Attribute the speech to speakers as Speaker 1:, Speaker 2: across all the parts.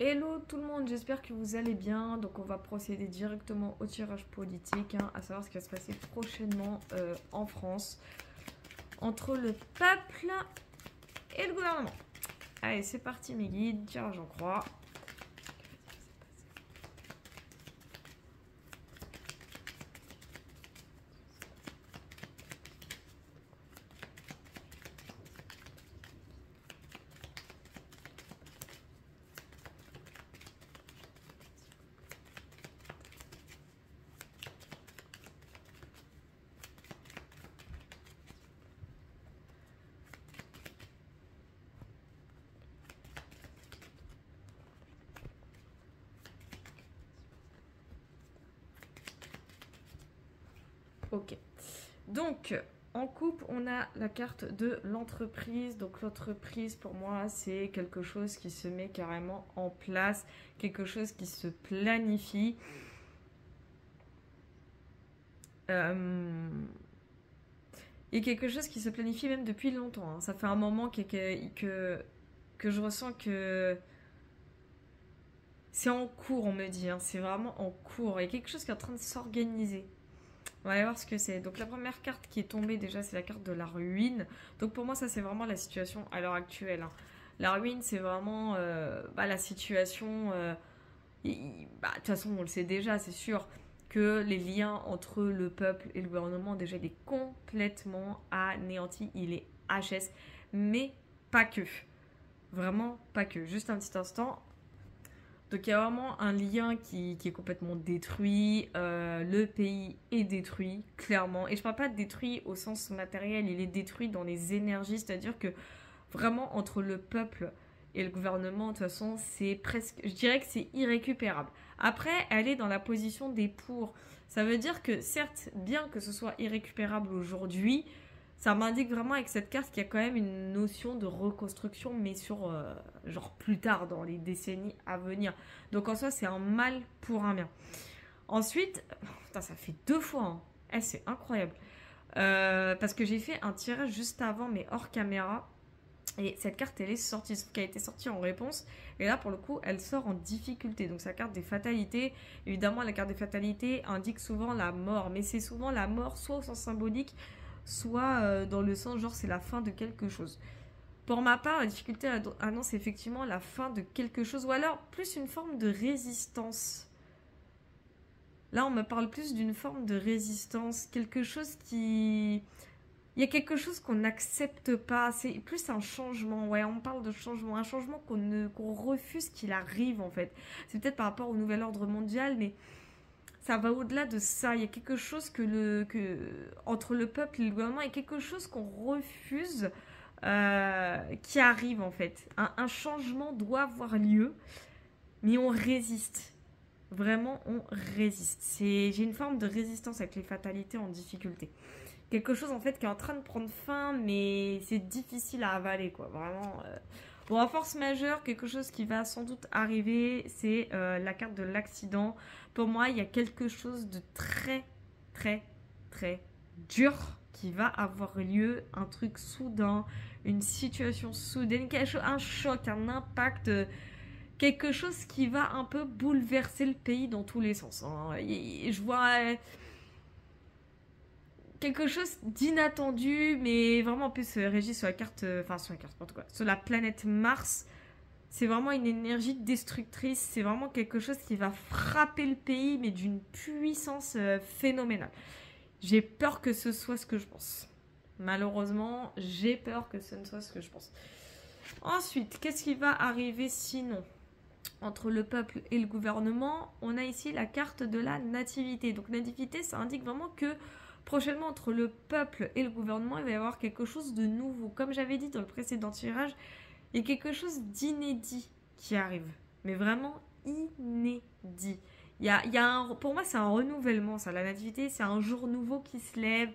Speaker 1: Hello tout le monde, j'espère que vous allez bien. Donc on va procéder directement au tirage politique, à savoir ce qui va se passer prochainement en France entre le peuple et le gouvernement. Allez, c'est parti mes guides, tirage en croix. Ok. Donc, en coupe, on a la carte de l'entreprise. Donc, l'entreprise, pour moi, c'est quelque chose qui se met carrément en place, quelque chose qui se planifie. Et quelque chose qui se planifie même depuis longtemps. Ça fait un moment que je ressens que c'est en cours, on me dit. C'est vraiment en cours. Il y a quelque chose qui est en train de s'organiser. On va aller voir ce que c'est. Donc la première carte qui est tombée déjà, c'est la carte de la ruine. Donc pour moi, ça c'est vraiment la situation à l'heure actuelle. La ruine, c'est vraiment la situation... de toute façon, on le sait déjà, c'est sûr, que les liens entre le peuple et le gouvernement, déjà, il est complètement anéanti. Il est HS, mais pas que. Vraiment pas que. Juste un petit instant. Donc il y a vraiment un lien qui est complètement détruit. Le pays est détruit, clairement. Et je parle pas de détruit au sens matériel, il est détruit dans les énergies. C'est-à-dire que vraiment entre le peuple et le gouvernement, de toute façon, c'est presque... Je dirais que c'est irrécupérable. Après, elle est dans la position des pour. Ça veut dire que certes, bien que ce soit irrécupérable aujourd'hui, ça m'indique vraiment avec cette carte qu'il y a quand même une notion de reconstruction, mais sur genre plus tard, dans les décennies à venir. Donc en soi, c'est un mal pour un bien. Ensuite, putain, ça fait 2 fois. C'est incroyable. Parce que j'ai fait un tirage juste avant, mais hors caméra. Et cette carte, elle est sortie, sauf qu'elle a été sortie en réponse. Et là, pour le coup, elle sort en difficulté. Donc, c'est la carte des fatalités. Évidemment, la carte des fatalités indique souvent la mort. Mais c'est souvent la mort, soit au sens symbolique, soit dans le sens genre c'est la fin de quelque chose. Pour ma part, la difficulté annonce effectivement la fin de quelque chose. Ou alors, plus une forme de résistance. Là, on me parle plus d'une forme de résistance. Quelque chose qui... Il y a quelque chose qu'on n'accepte pas. C'est plus un changement. Ouais, on parle de changement. Un changement qu'on refuse qu'il arrive, en fait. C'est peut-être par rapport au nouvel ordre mondial, mais ça va au-delà de ça. Il y a quelque chose entre le peuple et le gouvernement, il y a quelque chose qu'on refuse qui arrive, en fait. Un changement doit avoir lieu, mais on résiste. Vraiment, on résiste. J'ai une forme de résistance avec les fatalités en difficulté. Quelque chose en fait qui est en train de prendre fin, mais c'est difficile à avaler, quoi. Vraiment. Bon, à force majeure, quelque chose qui va sans doute arriver, c'est la carte de l'accident. Pour moi, il y a quelque chose de très, très, très dur qui va avoir lieu. Un truc soudain, une situation soudaine, un choc, un impact. Quelque chose qui va un peu bouleverser le pays dans tous les sens. Je vois quelque chose d'inattendu, mais vraiment en plus régi sur la carte, sur la carte, n'importe quoi, sur la planète Mars. C'est vraiment une énergie destructrice, c'est vraiment quelque chose qui va frapper le pays, mais d'une puissance phénoménale. J'ai peur que ce soit ce que je pense. Malheureusement, j'ai peur que ce ne soit ce que je pense. Ensuite, qu'est-ce qui va arriver sinon entre le peuple et le gouvernement? On a ici la carte de la nativité. Donc nativité, ça indique vraiment que prochainement, entre le peuple et le gouvernement, il va y avoir quelque chose de nouveau. Comme j'avais dit dans le précédent tirage, il y a quelque chose d'inédit qui arrive. Mais vraiment inédit. Pour moi, c'est un renouvellement, ça. La nativité, c'est un jour nouveau qui se lève,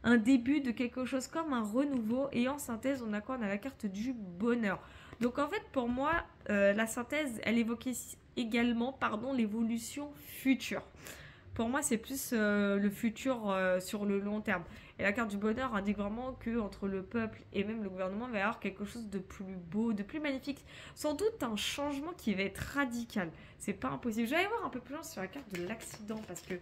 Speaker 1: un début de quelque chose comme un renouveau. Et en synthèse, on a quoi? On a la carte du bonheur. Donc en fait, pour moi, la synthèse, elle évoquait également l'évolution future. Pour moi, c'est plus le futur sur le long terme. Et la carte du bonheur indique vraiment que entre le peuple et même le gouvernement, il va y avoir quelque chose de plus beau, de plus magnifique. Sans doute un changement qui va être radical. C'est pas impossible. Je vais aller voir un peu plus loin sur la carte de l'accident parce que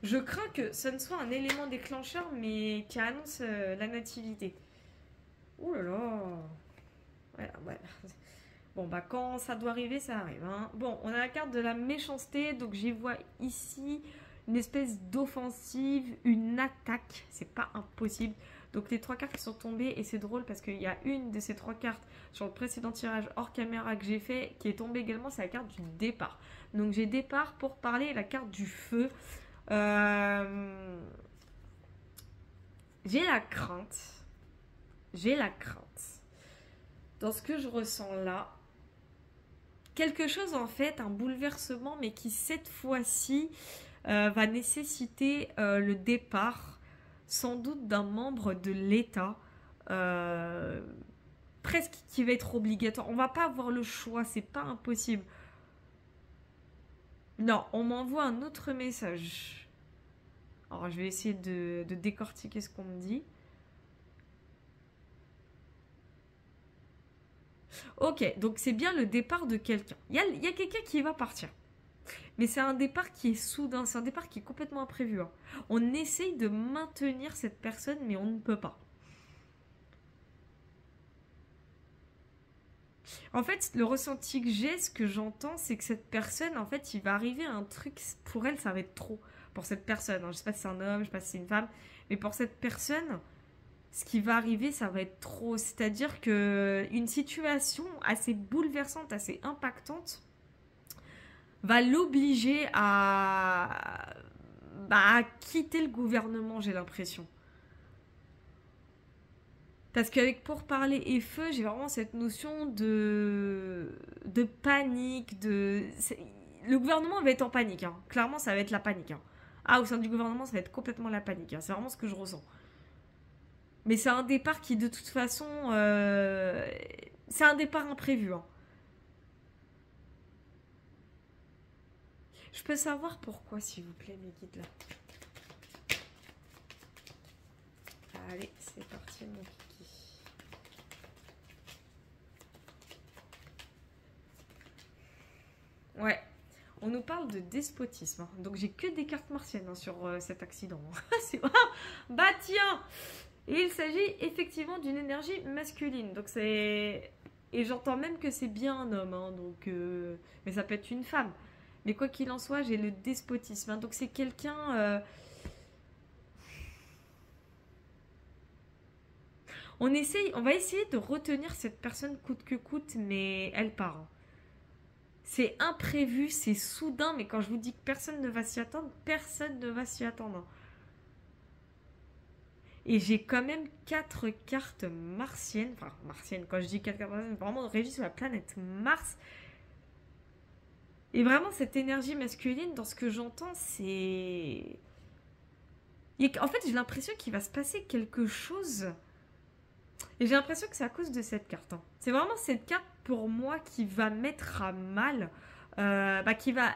Speaker 1: je crains que ce ne soit un élément déclencheur, mais qui annonce la nativité. Ouh là là. Ouais, ouais. Bon, bah quand ça doit arriver, ça arrive. Hein. Bon, on a la carte de la méchanceté, donc j'y vois ici une espèce d'offensive, une attaque. C'est pas impossible. Donc les trois cartes qui sont tombées, et c'est drôle parce qu'il y a une de ces trois cartes sur le précédent tirage hors caméra que j'ai fait qui est tombée également, c'est la carte du départ. Donc j'ai départ pour parler la carte du feu. J'ai la crainte. J'ai la crainte. Dans ce que je ressens là, quelque chose en fait, un bouleversement, mais qui cette fois-ci va nécessiter le départ, sans doute d'un membre de l'État, presque qui va être obligatoire. On va pas avoir le choix, c'est pas impossible. Non, on m'envoie un autre message. Alors je vais essayer de décortiquer ce qu'on me dit. Ok, donc c'est bien le départ de quelqu'un. Il y a quelqu'un qui va partir. Mais c'est un départ qui est soudain, c'est un départ qui est complètement imprévu. Hein. On essaye de maintenir cette personne, mais on ne peut pas. En fait, le ressenti que j'ai, ce que j'entends, c'est que cette personne, en fait, il va arriver à un truc, pour elle, ça va être trop. Pour cette personne, hein. Je ne sais pas si c'est un homme, je ne sais pas si c'est une femme, mais pour cette personne, ce qui va arriver, ça va être trop. C'est-à-dire que une situation assez bouleversante, assez impactante, va l'obliger à quitter le gouvernement, j'ai l'impression. Parce qu'avec pourparler et feu, j'ai vraiment cette notion de panique, le gouvernement va être en panique, hein. Clairement, ça va être la panique. Hein. Ah, au sein du gouvernement, ça va être complètement la panique. Hein. C'est vraiment ce que je ressens. Mais c'est un départ qui, de toute façon, c'est un départ imprévu. Hein. Je peux savoir pourquoi, s'il vous plaît, mes guides là. Allez, c'est parti, mon kiki. Ouais, on nous parle de despotisme. Hein. Donc j'ai que des cartes martiennes hein, sur cet accident. C'est bah tiens. Et il s'agit effectivement d'une énergie masculine. Donc c'est et j'entends même que c'est bien un homme. Hein, donc mais ça peut être une femme. Mais quoi qu'il en soit, j'ai le despotisme. Hein. Donc c'est quelqu'un. On va essayer de retenir cette personne coûte que coûte, mais elle part. Hein. C'est imprévu, c'est soudain, mais quand je vous dis que personne ne va s'y attendre, personne ne va s'y attendre. Et j'ai quand même 4 cartes martiennes, enfin martiennes, quand je dis 4 cartes martiennes, vraiment régies sur la planète Mars. Et vraiment, cette énergie masculine, dans ce que j'entends, c'est... En fait, j'ai l'impression qu'il va se passer quelque chose. Et j'ai l'impression que c'est à cause de cette carte. Hein. C'est vraiment cette carte, pour moi, qui va mettre à mal, qui va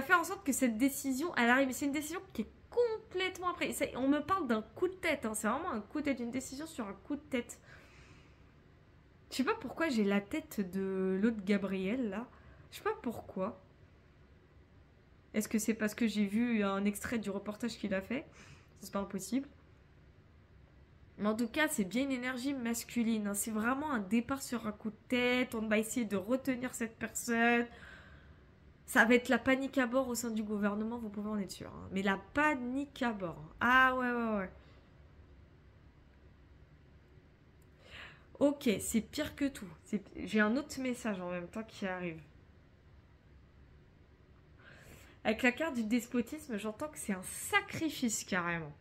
Speaker 1: faire en sorte que cette décision, elle arrive. C'est une décision qui est complètement après. On me parle d'un coup de tête. Hein. C'est vraiment un coup de tête, une décision sur un coup de tête. Je sais pas pourquoi j'ai la tête de l'autre Gabriel, là. Je sais pas pourquoi. Est-ce que c'est parce que j'ai vu un extrait du reportage qu'il a fait? C'est pas impossible. Mais en tout cas, c'est bien une énergie masculine. Hein. C'est vraiment un départ sur un coup de tête. On va essayer de retenir cette personne. Ça va être la panique à bord au sein du gouvernement, vous pouvez en être sûr. Hein. Mais la panique à bord. Ah ouais, ouais, ouais. Ok, c'est pire que tout. J'ai un autre message en même temps qui arrive. Avec la carte du despotisme, j'entends que c'est un sacrifice carrément.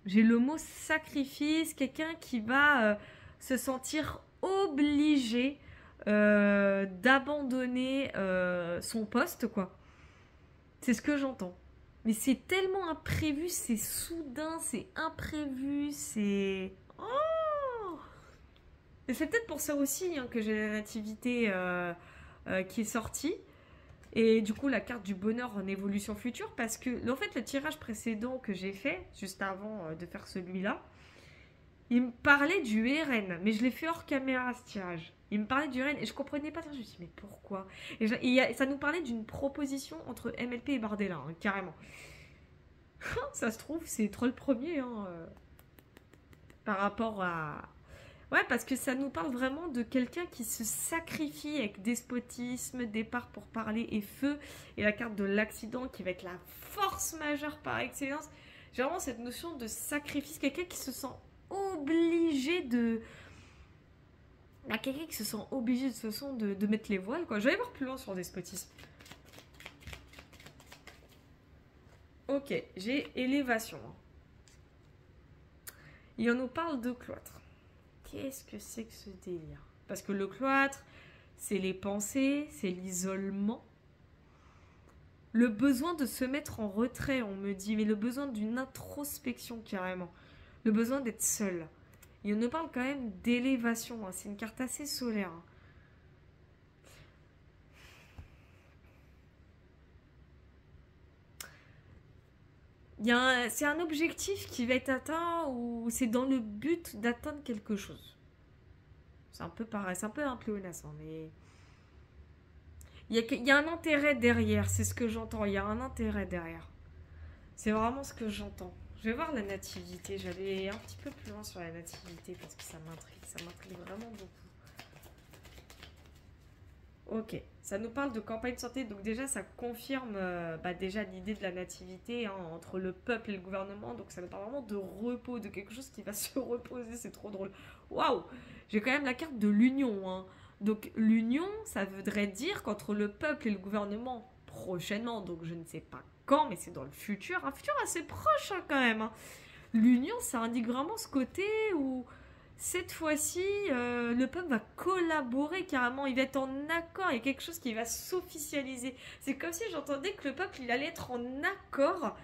Speaker 1: J'ai le mot sacrifice, quelqu'un qui va se sentir obligé d'abandonner son poste, quoi. C'est ce que j'entends. Mais c'est tellement imprévu, c'est soudain, c'est imprévu, c'est... Oh! Et c'est peut-être pour ça aussi hein, que j'ai la nativité qui est sortie. Et du coup, la carte du bonheur en évolution future, parce que, en fait, le tirage précédent que j'ai fait, juste avant de faire celui-là, il me parlait du RN, mais je l'ai fait hors caméra ce tirage. Il me parlait du RN et je comprenais pas. Je me dis, mais pourquoi? Ça nous parlait d'une proposition entre MLP et Bardella, hein, carrément. Ça se trouve, c'est trop le premier, hein, par rapport à. Ouais, parce que ça nous parle vraiment de quelqu'un qui se sacrifie avec despotisme, départ pour parler et feu, et la carte de l'accident qui va être la force majeure par excellence. J'ai vraiment cette notion de sacrifice, quelqu'un qui se sent obligé de... quelqu'un qui se sent obligé de mettre les voiles, quoi. Je vais aller voir plus loin sur le despotisme. Ok, j'ai élévation. Et on nous parle de cloître. Qu'est-ce que c'est que ce délire? Parce que le cloître, c'est les pensées, c'est l'isolement. Le besoin de se mettre en retrait, on me dit, mais le besoin d'une introspection carrément. Le besoin d'être seul. Et on nous parle quand même d'élévation, hein. C'est une carte assez solaire. C'est un objectif qui va être atteint ou c'est dans le but d'atteindre quelque chose. C'est un peu pareil, c'est un peu un pléonasme, mais... Il y a un intérêt derrière, c'est ce que j'entends, il y a un intérêt derrière. C'est vraiment ce que j'entends. Je vais voir la nativité, j'allais un petit peu plus loin sur la nativité parce que ça m'intrigue vraiment beaucoup. Ok, ça nous parle de campagne santé, donc déjà ça confirme déjà l'idée de la nativité, hein, entre le peuple et le gouvernement, donc ça nous parle vraiment de repos, de quelque chose qui va se reposer, c'est trop drôle. Waouh, j'ai quand même la carte de l'union, hein. Donc l'union, ça voudrait dire qu'entre le peuple et le gouvernement, prochainement, donc je ne sais pas quand, mais c'est dans le futur, un futur assez proche hein, quand même, hein. L'union, ça indique vraiment ce côté où... Cette fois-ci, le peuple va collaborer carrément, il va être en accord, il y a quelque chose qui va s'officialiser. C'est comme si j'entendais que le peuple, il allait être en accord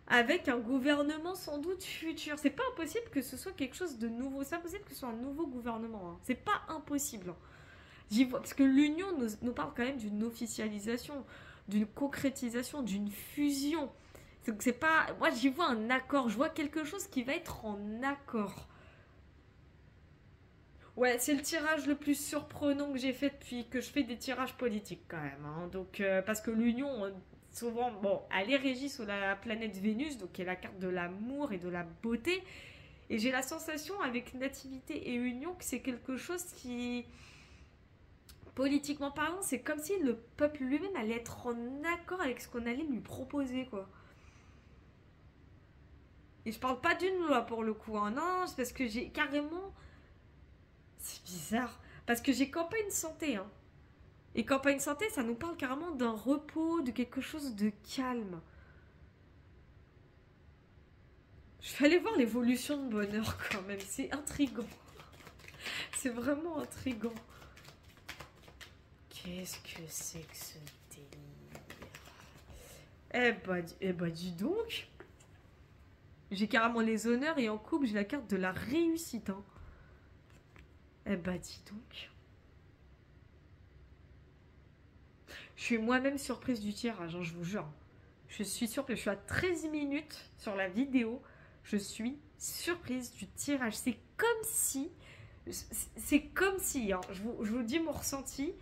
Speaker 1: avec un gouvernement sans doute futur. C'est pas impossible que ce soit quelque chose de nouveau, c'est impossible que ce soit un nouveau gouvernement, hein. C'est pas impossible. J'y vois, parce que l'union nous parle quand même d'une officialisation, d'une concrétisation, d'une fusion. C'est pas... Moi, j'y vois un accord, je vois quelque chose qui va être en accord. Ouais, c'est le tirage le plus surprenant que j'ai fait depuis que je fais des tirages politiques quand même, hein. Donc, parce que l'union, souvent, bon, elle est régie sur la planète Vénus, donc qui est la carte de l'amour et de la beauté. Et j'ai la sensation avec nativité et union que c'est quelque chose qui, politiquement parlant, c'est comme si le peuple lui-même allait être en accord avec ce qu'on allait lui proposer, quoi. Et je parle pas d'une loi pour le coup, hein. Non, c'est parce que j'ai carrément... C'est bizarre. Parce que j'ai campagne santé, hein. Et campagne santé, ça nous parle carrément d'un repos, de quelque chose de calme. Je vais aller voir l'évolution de bonheur quand même. C'est intriguant. C'est vraiment intriguant. Qu'est-ce que c'est que ce délire? Eh bah dis donc. J'ai carrément les honneurs et en couple, j'ai la carte de la réussite, hein. Eh bah dis donc. Je suis moi-même surprise du tirage, hein, je vous jure. Je suis surprise, je suis à 13 minutes sur la vidéo. Je suis surprise du tirage. C'est comme si... hein, je vous dis mon ressenti.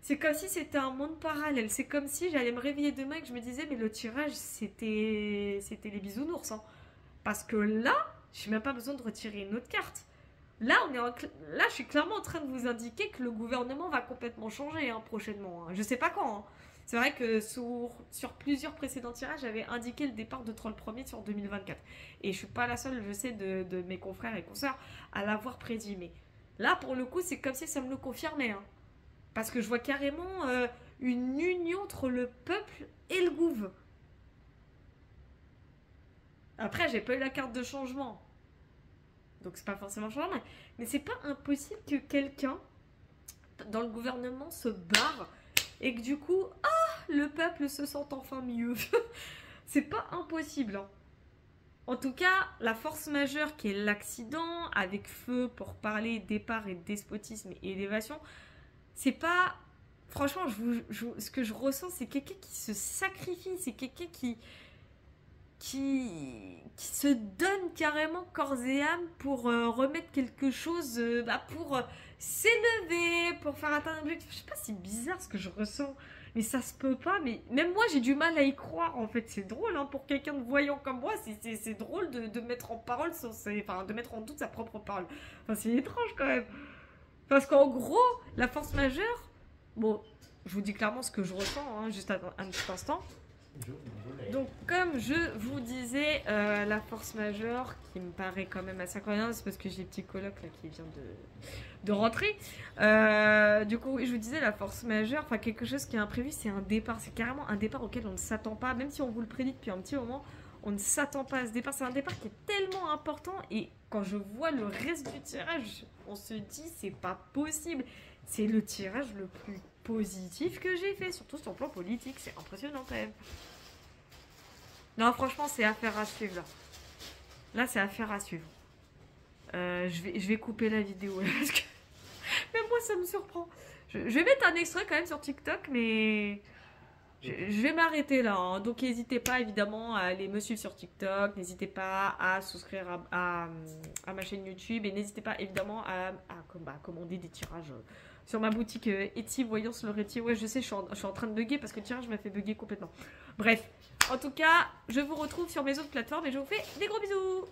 Speaker 1: C'est comme si c'était un monde parallèle. C'est comme si j'allais me réveiller demain et que je me disais, mais le tirage, c'était les bisounours, hein. Parce que là, je n'ai même pas besoin de retirer une autre carte. Là, là, je suis clairement en train de vous indiquer que le gouvernement va complètement changer hein, prochainement. Hein. Je sais pas quand. Hein. C'est vrai que sur plusieurs précédents tirages, j'avais indiqué le départ de Troll Premier sur 2024. Et je suis pas la seule, je sais, de mes confrères et consoeurs à l'avoir prédit. Mais là, pour le coup, c'est comme si ça me le confirmait. Hein. Parce que je vois carrément une union entre le peuple et le gouv. Après, j'ai pas eu la carte de changement. Donc c'est pas forcément changement. Mais c'est pas impossible que quelqu'un dans le gouvernement se barre et que du coup, le peuple se sente enfin mieux. C'est pas impossible. Hein. En tout cas, la force majeure qui est l'accident, avec feu pour parler départ et despotisme et élévation, c'est pas Franchement, ce que je ressens, c'est quelqu'un qui se sacrifie, c'est quelqu'un qui se donne carrément corps et âme pour remettre quelque chose, pour s'élever, pour faire atteindre un objectif. Je sais pas, c'est bizarre ce que je ressens, mais ça se peut pas. Mais même moi, j'ai du mal à y croire. En fait, c'est drôle, hein, pour quelqu'un de voyant comme moi, c'est drôle de mettre en parole, enfin, de mettre en doute sa propre parole. Enfin, c'est étrange quand même. Parce qu'en gros, la force majeure, bon, je vous dis clairement ce que je ressens, hein, juste un petit instant. Donc, comme je vous disais, la force majeure, qui me paraît quand même assez incroyable, c'est parce que j'ai petit coloc là qui vient de rentrer. Du coup, oui, je vous disais, la force majeure, enfin quelque chose qui est imprévu, c'est un départ. C'est carrément un départ auquel on ne s'attend pas, même si on vous le prédit depuis un petit moment, on ne s'attend pas à ce départ. C'est un départ qui est tellement important, et quand je vois le reste du tirage, on se dit, c'est pas possible. C'est le tirage le plus positif que j'ai fait, surtout sur le plan politique. C'est impressionnant quand même. Non, franchement, c'est affaire à suivre là. Là, c'est affaire à suivre. Je vais couper la vidéo là, parce que même moi, ça me surprend. Je vais mettre un extrait quand même sur TikTok, mais je vais m'arrêter là, hein. Donc, n'hésitez pas évidemment à aller me suivre sur TikTok. N'hésitez pas à souscrire à ma chaîne YouTube. Et n'hésitez pas évidemment à commander des tirages sur ma boutique Etsy, Voyance Loretti. Ouais, je sais, je suis en train de bugger parce que le tirage m'a fait bugger complètement. Bref, en tout cas, je vous retrouve sur mes autres plateformes et je vous fais des gros bisous.